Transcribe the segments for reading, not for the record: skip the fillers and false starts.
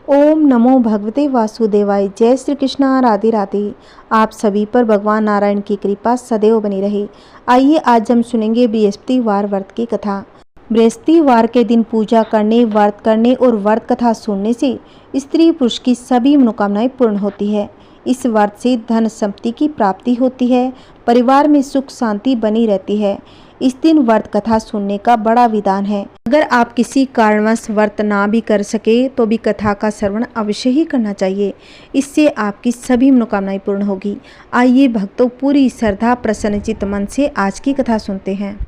ओम नमो भगवते वासुदेवाय। जय श्री कृष्णा, राधे राधे। आप सभी पर भगवान नारायण की कृपा सदैव बनी रहे। आइए आज हम सुनेंगे बृहस्पतिवार व्रत की कथा। बृहस्पतिवार के दिन पूजा करने, व्रत करने और व्रत कथा सुनने से स्त्री पुरुष की सभी मनोकामनाएं पूर्ण होती है। इस व्रत से धन संपत्ति की प्राप्ति होती है, परिवार में सुख शांति बनी रहती है। इस दिन व्रत कथा सुनने का बड़ा विधान है। अगर आप किसी कारणवश व्रत ना भी कर सके तो भी कथा का श्रवण अवश्य ही करना चाहिए। इससे आपकी सभी मनोकामनाएं पूर्ण होगी। आइए भक्तों, पूरी श्रद्धा प्रसन्नचित मन से आज की कथा सुनते हैं।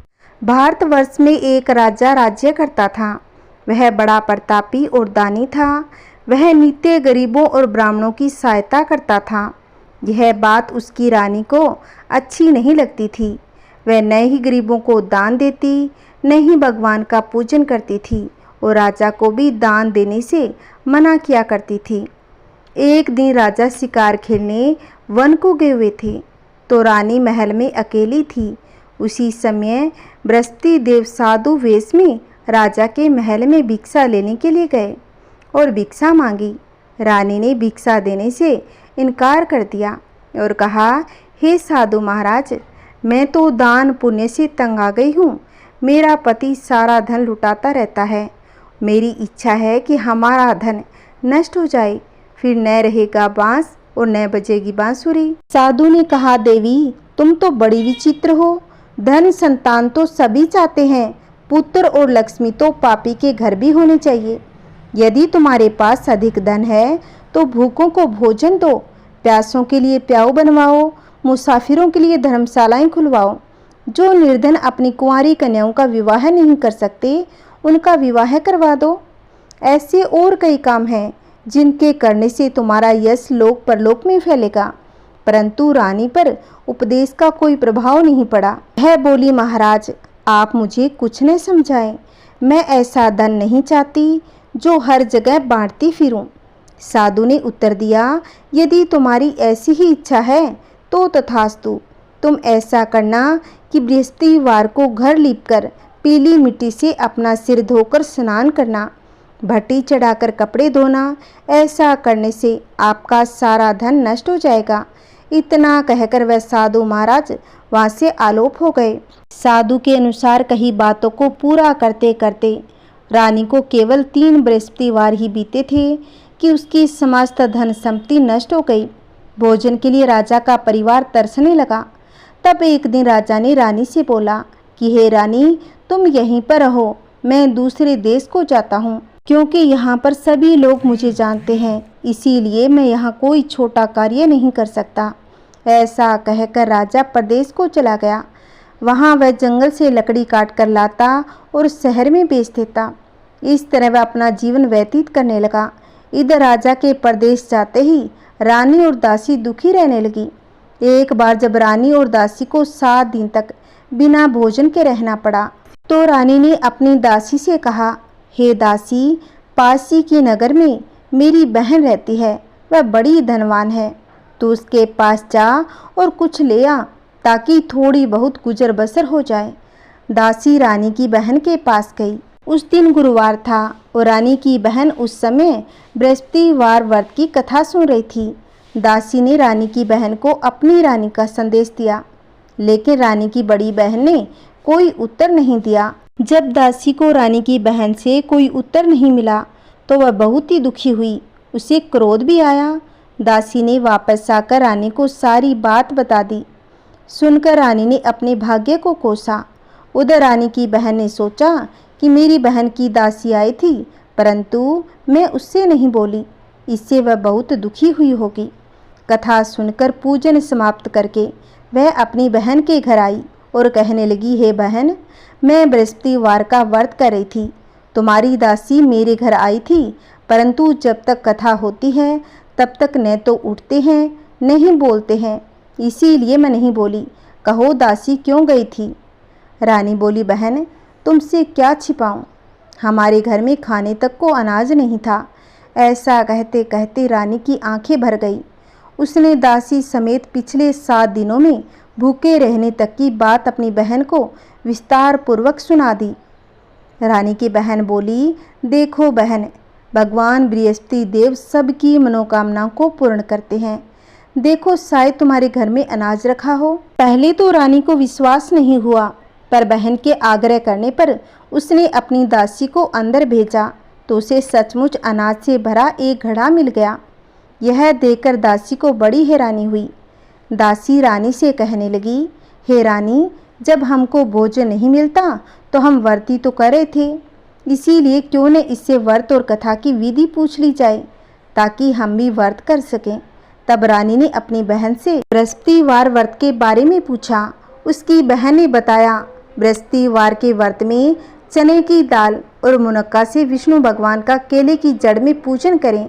भारतवर्ष में एक राजा राज्य करता था। वह बड़ा प्रतापी और दानी था। वह नित्य गरीबों और ब्राह्मणों की सहायता करता था। यह बात उसकी रानी को अच्छी नहीं लगती थी। वह न ही गरीबों को दान देती, न ही भगवान का पूजन करती थी और राजा को भी दान देने से मना किया करती थी। एक दिन राजा शिकार खेलने वन को गए हुए थे तो रानी महल में अकेली थी। उसी समय बृहस्पति देव साधु वेश में राजा के महल में भिक्षा लेने के लिए गए और भिक्षा मांगी। रानी ने भिक्षा देने से इनकार कर दिया और कहा, हे साधु महाराज, मैं तो दान पुण्य से तंग आ गई हूँ। मेरा पति सारा धन लुटाता रहता है। मेरी इच्छा है कि हमारा धन नष्ट हो जाए, फिर न रहेगा बांस और न बजेगी बांसुरी। साधु ने कहा, देवी तुम तो बड़ी विचित्र हो। धन संतान तो सभी चाहते हैं, पुत्र और लक्ष्मी तो पापी के घर भी होने चाहिए। यदि तुम्हारे पास अधिक धन है तो भूखों को भोजन दो, प्यासों के लिए प्याऊ बनवाओ, मुसाफिरों के लिए धर्मशालाएं खुलवाओ। जो निर्धन अपनी कुंवारी कन्याओं का विवाह नहीं कर सकते, उनका विवाह करवा दो। ऐसे और कई काम हैं जिनके करने से तुम्हारा यश लोक परलोक में फैलेगा। परंतु रानी पर उपदेश का कोई प्रभाव नहीं पड़ा। वह बोली, महाराज आप मुझे कुछ न समझाएं। मैं ऐसा धन नहीं चाहती जो हर जगह बांटती फिरूं। साधु ने उत्तर दिया, यदि तुम्हारी ऐसी ही इच्छा है तो तथास्तु। तुम ऐसा करना कि बृहस्पतिवार को घर लीपकर पीली मिट्टी से अपना सिर धोकर स्नान करना, भट्टी चढ़ाकर कपड़े धोना। ऐसा करने से आपका सारा धन नष्ट हो जाएगा। इतना कहकर वह साधु महाराज वहाँ से आलोप हो गए। साधु के अनुसार कही बातों को पूरा करते करते रानी को केवल 3 बृहस्पतिवार ही बीते थे कि उसकी समस्त धन संपत्ति नष्ट हो गई। भोजन के लिए राजा का परिवार तरसने लगा। तब एक दिन राजा ने रानी से बोला कि हे रानी, तुम यहीं पर रहो, मैं दूसरे देश को जाता हूँ, क्योंकि यहाँ पर सभी लोग मुझे जानते हैं, इसीलिए मैं यहाँ कोई छोटा कार्य नहीं कर सकता। ऐसा कहकर राजा प्रदेश को चला गया। वहाँ वह जंगल से लकड़ी काट कर लाता और शहर में बेच देता। इस तरह वह अपना जीवन व्यतीत करने लगा। इधर राजा के प्रदेश जाते ही रानी और दासी दुखी रहने लगी। एक बार जब रानी और दासी को 7 दिन तक बिना भोजन के रहना पड़ा तो रानी ने अपनी दासी से कहा, हे दासी, पासी के नगर में मेरी बहन रहती है, वह बड़ी धनवान है। तू उसके पास जा और कुछ ले आ ताकि थोड़ी बहुत गुजर बसर हो जाए। दासी रानी की बहन के पास गई। उस दिन गुरुवार था और रानी की बहन उस समय बृहस्पतिवार व्रत की कथा सुन रही थी। दासी ने रानी की बहन को अपनी रानी का संदेश दिया, लेकिन रानी की बड़ी बहन ने कोई उत्तर नहीं दिया। जब दासी को रानी की बहन से कोई उत्तर नहीं मिला तो वह बहुत ही दुखी हुई। उसे क्रोध भी आया। दासी ने वापस आकर रानी को सारी बात बता दी। सुनकर रानी ने अपने भाग्य को कोसा। उधर रानी की बहन ने सोचा कि मेरी बहन की दासी आई थी, परंतु मैं उससे नहीं बोली, इससे वह बहुत दुखी हुई होगी। कथा सुनकर पूजन समाप्त करके वह अपनी बहन के घर आई और कहने लगी, हे बहन, मैं बृहस्पतिवार का व्रत कर रही थी। तुम्हारी दासी मेरे घर आई थी, परंतु जब तक कथा होती है तब तक न तो उठते हैं न ही बोलते हैं, इसीलिए मैं नहीं बोली। कहो दासी क्यों गई थी? रानी बोली, बहन तुमसे क्या छिपाऊं, हमारे घर में खाने तक को अनाज नहीं था। ऐसा कहते कहते रानी की आंखें भर गई। उसने दासी समेत पिछले 7 दिनों में भूखे रहने तक की बात अपनी बहन को विस्तार पूर्वक सुना दी। रानी की बहन बोली, देखो बहन, भगवान बृहस्पति देव सबकी मनोकामनाओं को पूर्ण करते हैं। देखो, शायद तुम्हारे घर में अनाज रखा हो। पहले तो रानी को विश्वास नहीं हुआ, पर बहन के आग्रह करने पर उसने अपनी दासी को अंदर भेजा तो उसे सचमुच अनाज से भरा एक घड़ा मिल गया। यह देखकर दासी को बड़ी हैरानी हुई। दासी रानी से कहने लगी, हे रानी, जब हमको भोजन नहीं मिलता तो हम व्रत ही तो कर रहे थे, इसीलिए क्यों न इससे व्रत और कथा की विधि पूछ ली जाए ताकि हम भी व्रत कर सकें। तब रानी ने अपनी बहन से बृहस्पतिवार व्रत के बारे में पूछा। उसकी बहन ने बताया, बृहस्पतिवार के व्रत में चने की दाल और मुनक्का से विष्णु भगवान का केले की जड़ में पूजन करें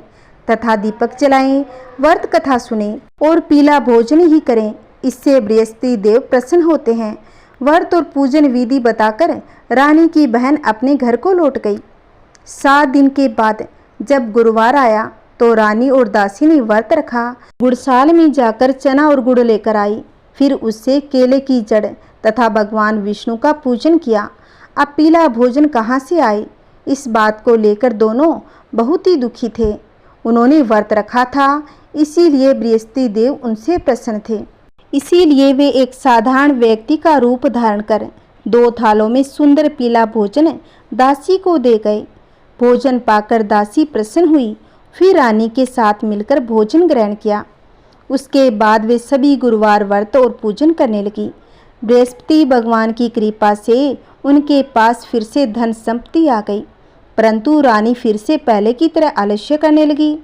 तथा दीपक जलाएं, व्रत कथा सुने और पीला भोजन ही करें। इससे बृहस्पति देव प्रसन्न होते हैं। व्रत और पूजन विधि बताकर रानी की बहन अपने घर को लौट गई। 7 दिन के बाद जब गुरुवार आया तो रानी और दासी ने व्रत रखा। गुड़साल में जाकर चना और गुड़ लेकर आई, फिर उससे केले की जड़ तथा भगवान विष्णु का पूजन किया। अब पीला भोजन कहाँ से आए, इस बात को लेकर दोनों बहुत ही दुखी थे। उन्होंने व्रत रखा था, इसीलिए बृहस्पति देव उनसे प्रसन्न थे। इसीलिए वे एक साधारण व्यक्ति का रूप धारण कर 2 थालों में सुंदर पीला भोजन दासी को दे गए। भोजन पाकर दासी प्रसन्न हुई, फिर रानी के साथ मिलकर भोजन ग्रहण किया। उसके बाद वे सभी गुरुवार व्रत और पूजन करने लगी। बृहस्पति भगवान की कृपा से उनके पास फिर से धन संपत्ति आ गई, परंतु रानी फिर से पहले की तरह आलस्य करने लगी।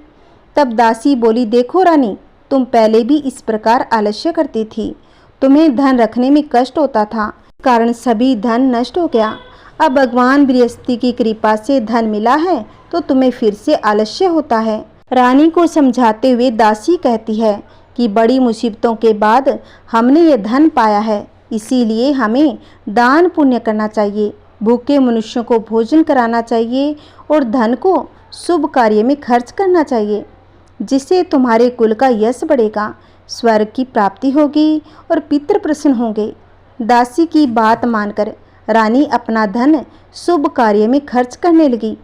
तब दासी बोली, देखो रानी, तुम पहले भी इस प्रकार आलस्य करती थी, तुम्हें धन रखने में कष्ट होता था, कारण सभी धन नष्ट हो गया। अब भगवान बृहस्पति की कृपा से धन मिला है तो तुम्हें फिर से आलस्य होता है। रानी को समझाते हुए दासी कहती है कि बड़ी मुसीबतों के बाद हमने ये धन पाया है, इसीलिए हमें दान पुण्य करना चाहिए, भूखे मनुष्यों को भोजन कराना चाहिए और धन को शुभ कार्य में खर्च करना चाहिए, जिससे तुम्हारे कुल का यश बढ़ेगा, स्वर्ग की प्राप्ति होगी और पितृ प्रसन्न होंगे। दासी की बात मानकर रानी अपना धन शुभ कार्य में खर्च करने लगी,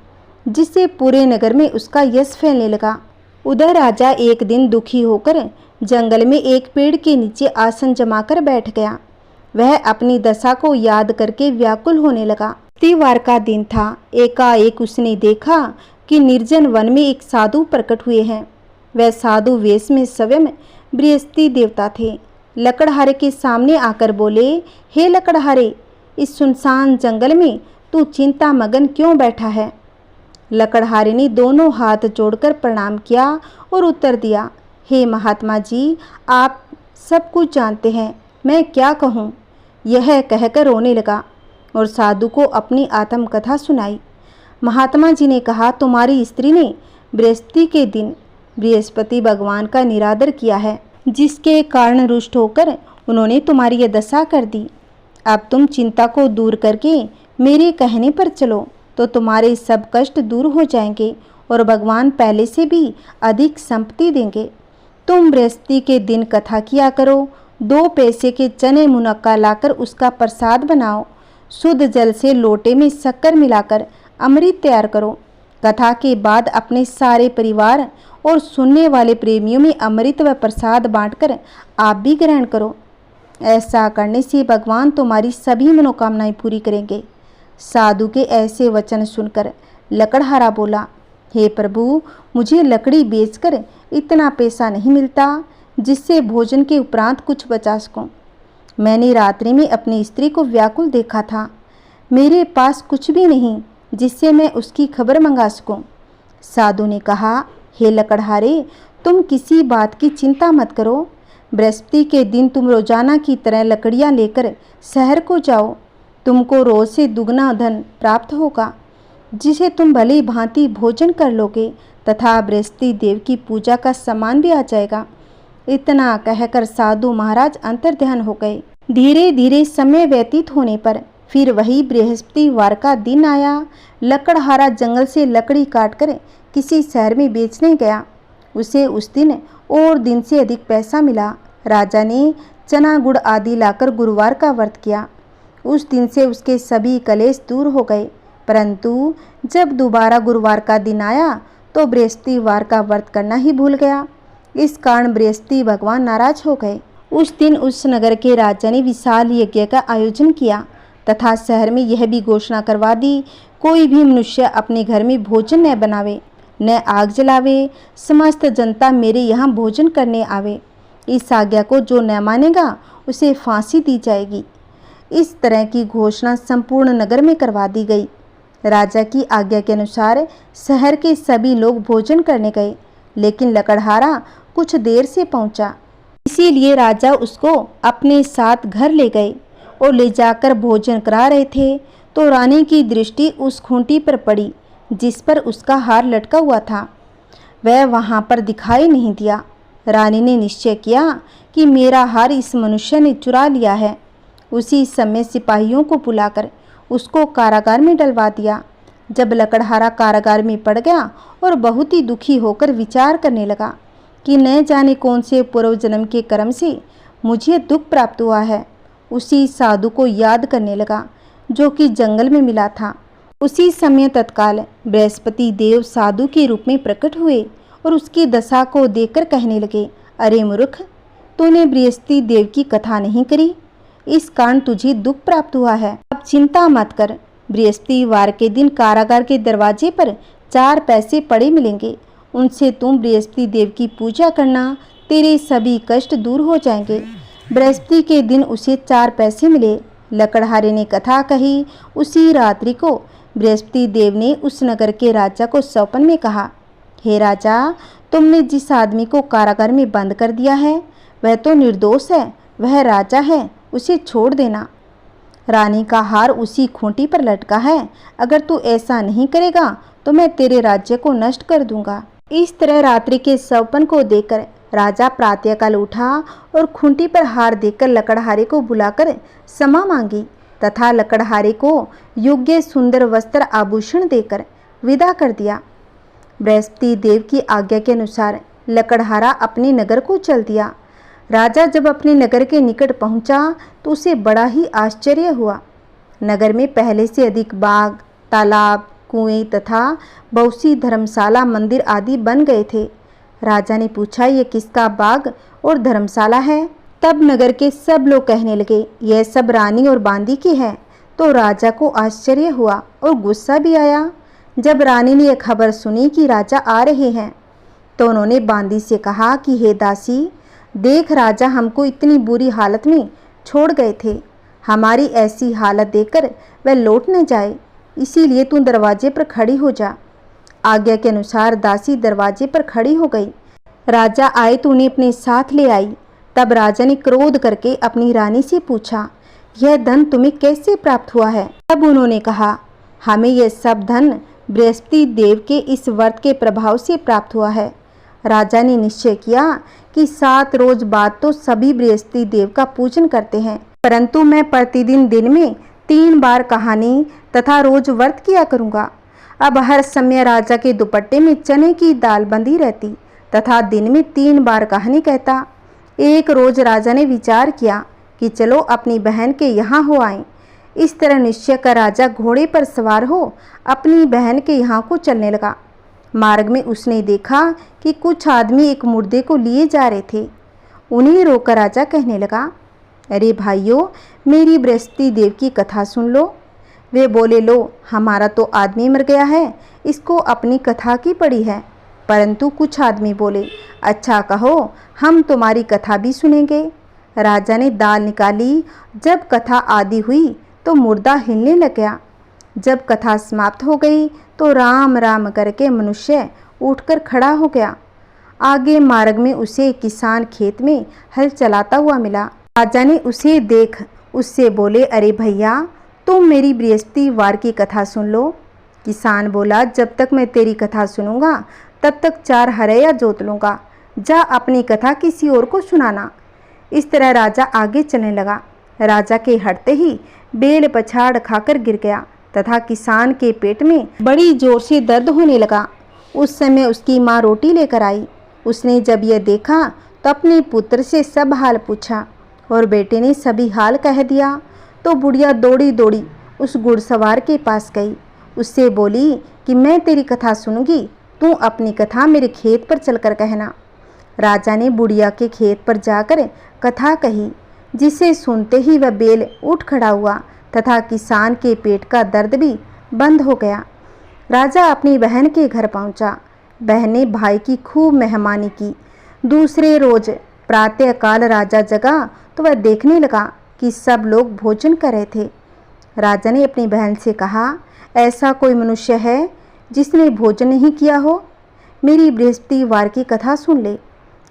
जिससे पूरे नगर में उसका यश फैलने लगा। उधर राजा एक दिन दुखी होकर जंगल में एक पेड़ के नीचे आसन जमाकर बैठ गया। वह अपनी दशा को याद करके व्याकुल होने लगा। त्योहार का दिन था। एकाएक उसने देखा कि निर्जन वन में एक साधु प्रकट हुए हैं। वह साधु वेश में स्वयं बृहस्पति देवता थे। लकड़हारे के सामने आकर बोले, हे लकड़हारे, इस सुनसान जंगल में तू चिंता मगन क्यों बैठा है? लकड़हारे ने दोनों हाथ जोड़कर प्रणाम किया और उत्तर दिया, हे महात्मा जी, आप सब कुछ जानते हैं, मैं क्या कहूँ। यह कहकर रोने लगा और साधु को अपनी आत्मकथा सुनाई। महात्मा जी ने कहा, तुम्हारी स्त्री ने बृहस्पति के दिन बृहस्पति भगवान का निरादर किया है, जिसके कारण रुष्ट होकर उन्होंने तुम्हारी यह दशा कर दी। अब तुम चिंता को दूर करके मेरे कहने पर चलो तो तुम्हारे सब कष्ट दूर हो जाएंगे और भगवान पहले से भी अधिक संपत्ति देंगे। तुम बृहस्पति के दिन कथा किया करो। 2 पैसे के चने मुनक्का लाकर उसका प्रसाद बनाओ। शुद्ध जल से लोटे में शक्कर मिलाकर अमृत तैयार करो। कथा के बाद अपने सारे परिवार और सुनने वाले प्रेमियों में अमृत व प्रसाद बांटकर आप भी ग्रहण करो। ऐसा करने से भगवान तुम्हारी सभी मनोकामनाएं पूरी करेंगे। साधु के ऐसे वचन सुनकर लकड़हारा बोला, हे प्रभु, मुझे लकड़ी बेचकर इतना पैसा नहीं मिलता जिससे भोजन के उपरांत कुछ बचा सकूं। मैंने रात्रि में अपनी स्त्री को व्याकुल देखा था। मेरे पास कुछ भी नहीं जिससे मैं उसकी खबर मंगा सकूं। साधु ने कहा, हे लकड़हारे, तुम किसी बात की चिंता मत करो। बृहस्पति के दिन तुम रोजाना की तरह लकड़ियां लेकर शहर को जाओ। तुमको रोज से दुगना धन प्राप्त होगा, जिसे तुम भली भांति भोजन कर लोगे तथा बृहस्पति देव की पूजा का सामान भी आ जाएगा। इतना कहकर साधु महाराज अंतर्ध्यान हो गए। धीरे धीरे समय व्यतीत होने पर फिर वही बृहस्पतिवार का दिन आया। लकड़हारा जंगल से लकड़ी काटकर किसी शहर में बेचने गया। उसे उस दिन और दिन से अधिक पैसा मिला। राजा ने चना गुड़ आदि लाकर गुरुवार का व्रत किया। उस दिन से उसके सभी कलेश दूर हो गए। परंतु जब दोबारा गुरुवार का दिन आया तो बृहस्पतिवार का व्रत करना ही भूल गया। इस कारण बृहस्पति भगवान नाराज हो गए। उस दिन उस नगर के राजा ने विशाल यज्ञ का आयोजन किया तथा शहर में यह भी घोषणा करवा दी, कोई भी मनुष्य अपने घर में भोजन न बनावे, न आग जलावे, समस्त जनता मेरे यहाँ भोजन करने आवे। इस आज्ञा को जो न मानेगा उसे फांसी दी जाएगी। इस तरह की घोषणा संपूर्ण नगर में करवा दी गई। राजा की आज्ञा के अनुसार शहर के सभी लोग भोजन करने गए, लेकिन लकड़हारा कुछ देर से पहुंचा। इसीलिए राजा उसको अपने साथ घर ले गए और ले जाकर भोजन करा रहे थे तो रानी की दृष्टि उस खूंटी पर पड़ी जिस पर उसका हार लटका हुआ था। वह वहां पर दिखाई नहीं दिया। रानी ने निश्चय किया कि मेरा हार इस मनुष्य ने चुरा लिया है। उसी समय सिपाहियों को बुलाकर उसको कारागार में डलवा दिया। जब लकड़हारा कारागार में पड़ गया और बहुत ही दुखी होकर विचार करने लगा कि न जाने कौन से पूर्व जन्म के कर्म से मुझे दुख प्राप्त हुआ है, उसी साधु को याद करने लगा जो कि जंगल में मिला था। उसी समय तत्काल बृहस्पति देव साधु के रूप में प्रकट हुए और उसकी दशा को देखकर कहने लगे, अरे मूर्ख, तूने बृहस्पति देव की कथा नहीं करी, इस कारण तुझे दुख प्राप्त हुआ है। अब चिंता मत कर, बृहस्पतिवार के दिन कारागार के दरवाजे पर 4 पैसे पड़े मिलेंगे, उनसे तुम बृहस्पति देव की पूजा करना, तेरे सभी कष्ट दूर हो जाएंगे। बृहस्पति के दिन उसे 4 पैसे मिले। लकड़हारे ने कथा कही। उसी रात्रि को बृहस्पति देव ने उस नगर के राजा को स्वप्न में कहा, हे राजा, तुमने जिस आदमी को कारागार में बंद कर दिया है वह तो निर्दोष है, वह राजा है, उसे छोड़ देना। रानी का हार उसी खूंटी पर लटका है, अगर तू ऐसा नहीं करेगा तो मैं तेरे राज्य को नष्ट कर दूंगा। इस तरह रात्रि के स्वप्न को देखकर राजा प्रातःकाल उठा और खूंटी पर हार देकर लकड़हारे को बुलाकर क्षमा मांगी तथा लकड़हारे को योग्य सुंदर वस्त्र आभूषण देकर विदा कर दिया। बृहस्पति देव की आज्ञा के अनुसार लकड़हारा अपने नगर को चल दिया। राजा जब अपने नगर के निकट पहुंचा तो उसे बड़ा ही आश्चर्य हुआ। नगर में पहले से अधिक बाग, तालाब, कुएं तथा बहुत सी धर्मशाला, मंदिर आदि बन गए थे। राजा ने पूछा, ये किसका बाग और धर्मशाला है? तब नगर के सब लोग कहने लगे, यह सब रानी और बांदी की है। तो राजा को आश्चर्य हुआ और गुस्सा भी आया। जब रानी ने यह खबर सुनी कि राजा आ रहे हैं तो उन्होंने बांदी से कहा कि हे दासी, देख, राजा हमको इतनी बुरी हालत में छोड़ गए थे, हमारी ऐसी हालत देखकर वह लौट न जाए, इसीलिए तू दरवाजे पर खड़ी हो जा। आज्ञा के अनुसार दासी दरवाजे पर खड़ी हो गई। राजा आए तो उन्हें अपने साथ ले आई। तब राजा ने क्रोध करके अपनी रानी से पूछा, यह धन तुम्हें कैसे प्राप्त हुआ है? तब उन्होंने कहा, हमें यह सब धन बृहस्पति देव के इस व्रत के प्रभाव से प्राप्त हुआ है। राजा ने निश्चय किया कि 7 रोज बाद तो सभी बृहस्पति देव का पूजन करते हैं, परंतु मैं प्रतिदिन दिन में 3 बार कहानी तथा रोज व्रत किया करूँगा। अब हर समय राजा के दुपट्टे में चने की दाल बंधी रहती तथा दिन में 3 बार कहानी कहता। एक रोज राजा ने विचार किया कि चलो अपनी बहन के यहाँ हो आएं। इस तरह निश्चय कर राजा घोड़े पर सवार हो अपनी बहन के यहाँ को चलने लगा। मार्ग में उसने देखा कि कुछ आदमी एक मुर्दे को लिए जा रहे थे। उन्हें रोककर राजा कहने लगा, अरे भाइयों, मेरी बृहस्पति देव की कथा सुन लो। वे बोले, लो, हमारा तो आदमी मर गया है, इसको अपनी कथा की पड़ी है। परंतु कुछ आदमी बोले, अच्छा कहो, हम तुम्हारी कथा भी सुनेंगे। राजा ने दाल निकाली। जब कथा आदि हुई तो मुर्दा हिलने लग गया। जब कथा समाप्त हो गई तो राम राम करके मनुष्य उठकर खड़ा हो गया। आगे मार्ग में उसे किसान खेत में हल चलाता हुआ मिला। राजा ने उसे देख उससे बोले, अरे भैया, तुम मेरी बृहस्पतिवार की कथा सुन लो। किसान बोला, जब तक मैं तेरी कथा सुनूंगा तब तक 4 हरैया जोत लूँगा, जा अपनी कथा किसी और को सुनाना। इस तरह राजा आगे चलने लगा। राजा के हटते ही बेल पछाड़ खाकर गिर गया तथा किसान के पेट में बड़ी जोर से दर्द होने लगा। उस समय उसकी माँ रोटी लेकर आई। उसने जब यह देखा तो अपने पुत्र से सब हाल पूछा और बेटे ने सभी हाल कह दिया। तो बुढ़िया दौड़ी दौड़ी उस घुड़सवार के पास गई उससे बोली कि मैं तेरी कथा सुनूंगी, तू अपनी कथा मेरे खेत पर चलकर कहना। राजा ने बुढ़िया के खेत पर जाकर कथा कही, जिसे सुनते ही वह बैल उठ खड़ा हुआ तथा किसान के पेट का दर्द भी बंद हो गया। राजा अपनी बहन के घर पहुंचा। बहन ने भाई की खूब मेहमानी की। दूसरे रोज प्रातःकाल राजा जगा तो वह देखने लगा कि सब लोग भोजन कर रहे थे। राजा ने अपनी बहन से कहा, ऐसा कोई मनुष्य है जिसने भोजन नहीं किया हो? मेरी बृहस्पतिवार की कथा सुन ले।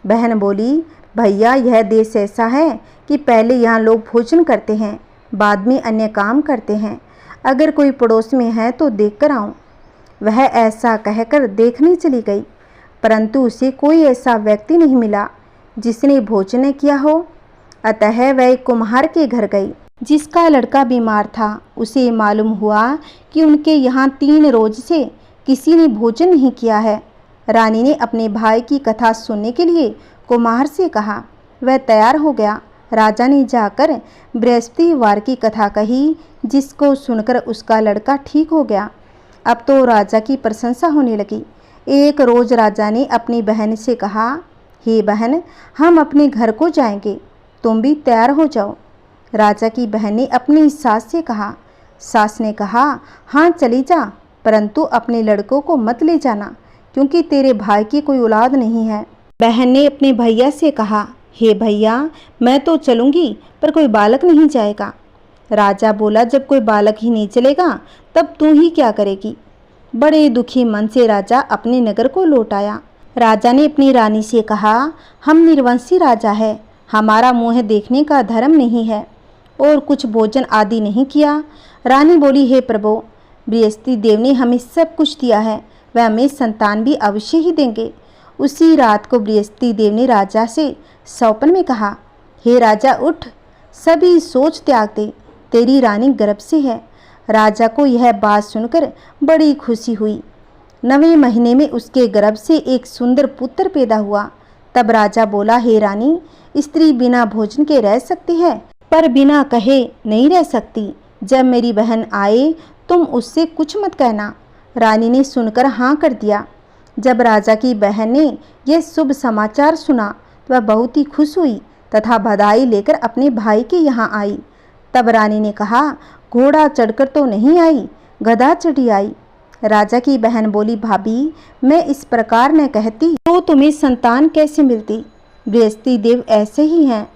बहन बोली, भैया यह देश ऐसा है कि पहले यहाँ लोग भोजन करते हैं, बाद में अन्य काम करते हैं। अगर कोई पड़ोस में है तो देख कर आऊँ। वह ऐसा कहकर देखने चली गई, परंतु उसे कोई ऐसा व्यक्ति नहीं मिला जिसने भोजन किया हो। अतः वह एक कुम्हार के घर गई, जिसका लड़का बीमार था। उसे मालूम हुआ कि उनके यहाँ 3 रोज से किसी ने भोजन नहीं किया है। रानी ने अपने भाई की कथा सुनने के लिए कुम्हार से कहा। वह तैयार हो गया। राजा ने जाकर बृहस्पतिवार की कथा कही, जिसको सुनकर उसका लड़का ठीक हो गया। अब तो राजा की प्रशंसा होने लगी। एक रोज राजा ने अपनी बहन से कहा, हे बहन, हम अपने घर को जाएंगे, तुम भी तैयार हो जाओ। राजा की बहन ने अपनी सास से कहा। सास ने कहा, हाँ चली जा, परंतु अपने लड़कों को मत ले जाना, क्योंकि तेरे भाई की कोई औलाद नहीं है। बहन ने अपने भैया से कहा, हे भैया, मैं तो चलूँगी, पर कोई बालक नहीं जाएगा। राजा बोला, जब कोई बालक ही नहीं चलेगा तब तू ही क्या करेगी? बड़े दुखी मन से राजा अपने नगर को लौट आया। राजा ने अपनी रानी से कहा, हम निर्वंशी राजा है, हमारा मुँह देखने का धर्म नहीं है और कुछ भोजन आदि नहीं किया। रानी बोली, हे प्रभु, बृहस्पति देव ने हमें सब कुछ दिया है, वह हमें संतान भी अवश्य ही देंगे। उसी रात को बृहस्पति देव ने राजा से सौपन में कहा, हे राजा उठ, सभी सोच त्याग दे, तेरी रानी गर्भ से है। राजा को यह बात सुनकर बड़ी खुशी हुई। 9वें महीने में उसके गर्भ से एक सुंदर पुत्र पैदा हुआ। तब राजा बोला, हे रानी, स्त्री बिना भोजन के रह सकती है, पर बिना कहे नहीं रह सकती। जब मेरी बहन आए तुम उससे कुछ मत कहना। रानी ने सुनकर हाँ कर दिया। जब राजा की बहन ने यह शुभ समाचार सुना तो वह बहुत ही खुश हुई तथा बधाई लेकर अपने भाई के यहाँ आई। तब रानी ने कहा, घोड़ा चढ़कर तो नहीं आई, गधा चढ़ी आई। राजा की बहन बोली, भाभी, मैं इस प्रकार न कहती तो तुम्हें संतान कैसे मिलती? बृहस्पति देव ऐसे ही हैं,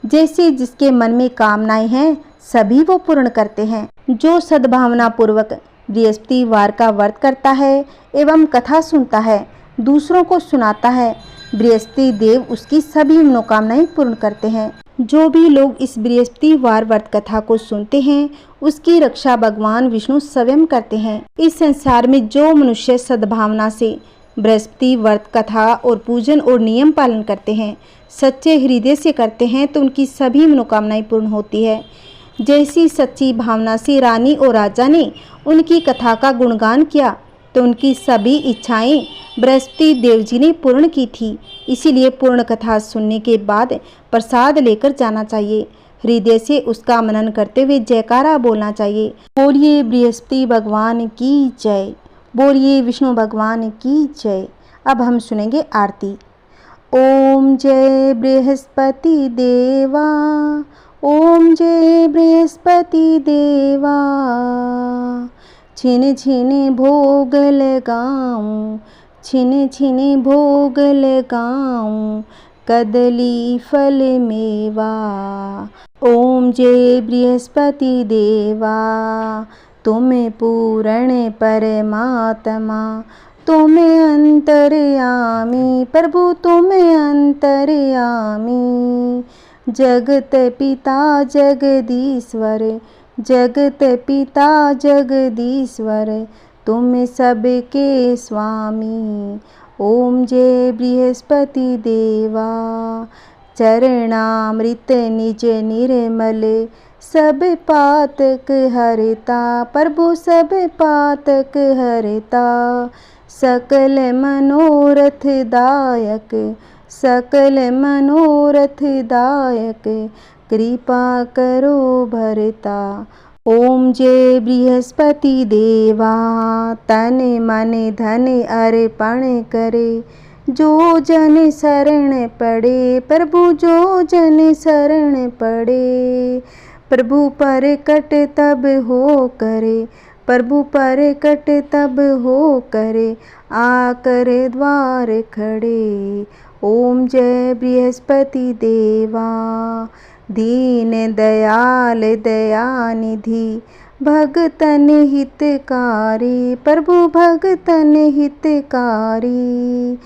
जैसे जिसके मन में कामनाएं हैं सभी वो पूर्ण करते हैं। जो सद्भावना पूर्वक बृहस्पतिवार का व्रत करता है एवं कथा सुनता है, दूसरों को सुनाता है, बृहस्पति देव उसकी सभी मनोकामनाएं पूर्ण करते हैं। जो भी लोग इस बृहस्पतिवार व्रत कथा को सुनते हैं, उसकी रक्षा भगवान विष्णु स्वयं करते हैं। इस संसार में जो मनुष्य सद्भावना से बृहस्पति व्रत कथा और पूजन और नियम पालन करते हैं, सच्चे हृदय से करते हैं, तो उनकी सभी मनोकामनाएं पूर्ण होती है। जैसी सच्ची भावना से रानी और राजा ने उनकी कथा का गुणगान किया, तो उनकी सभी इच्छाएं बृहस्पति देव जी ने पूर्ण की थी। इसीलिए पूर्ण कथा सुनने के बाद प्रसाद लेकर जाना चाहिए। हृदय से उसका मनन करते हुए जयकारा बोलना चाहिए। बोलिए बृहस्पति भगवान की जय, बोलिए विष्णु भगवान की जय। अब हम सुनेंगे आरती। ओम जय बृहस्पति देवा, ओम जय बृहस्पति देवा, छिन छिन भोग लगाऊं, छिन छिन भोग लगाऊं, कदली फल मेवा। ओम जय बृहस्पति देवा, तुम पूर्ण परमात्मा, तुम अंतर्यामी, प्रभु तुम अंतर्यामी। जगत पिता जगदीश्वर, जगत पिता जगदीश्वर, तुम सबके स्वामी। ओम जय बृहस्पति देवा, चरणामृत निज निर्मल, सब पातक हरता, प्रभु सब पातक हरता। सकल मनोरथ दायक, सकल मनोरथ दायक, कृपा करो भरता। ओम जय बृहस्पति देवा, तन मन धन अर्पण करे। जो जन शरण पड़े प्रभु, जो जन शरण पड़े। प्रभु पर कट तब हो करे, प्रभु पर कट तब हो करे। आकर द्वार खड़े। ओम जय बृहस्पति देवा, दीन दयाल दयानिधि। भगतन हितकारी प्रभु, भगतन हितकारी।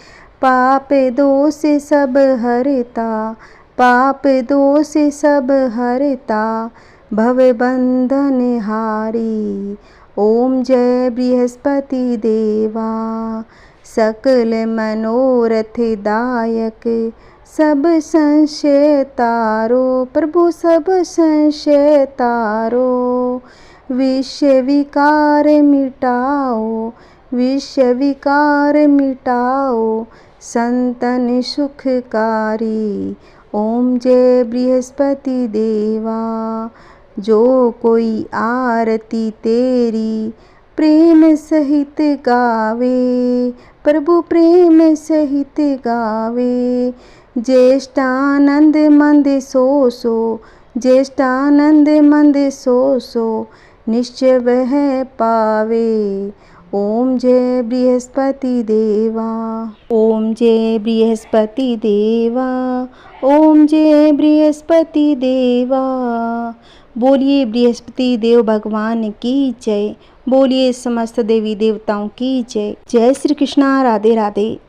पाप दोष सब हरता, पाप दोष सब हरता। भव बंधन हारी। ओम जय बृहस्पति देवा, सकल मनोरथ दायक। सब संशय तारो प्रभु, सब संशय तारो। विषय विकार मिटाओ, विषय विकार मिटाओ। संतन सुखकारी। ओम जय बृहस्पति देवा, जो कोई आरती तेरी प्रेम सहित गावे प्रभु, प्रेम सहित गावे। ज्येष्ठानंद मंद सो सो, ज्येष्ठानंद मंद सो सो। निश्चय वह पावे। ओम जय बृहस्पति देवा, ओम जय बृहस्पति देवा, ओम जय बृहस्पति देवा। बोलिए बृहस्पति देव भगवान की जय, बोलिए समस्त देवी देवताओं की जय। जय श्री कृष्णा, राधे राधे।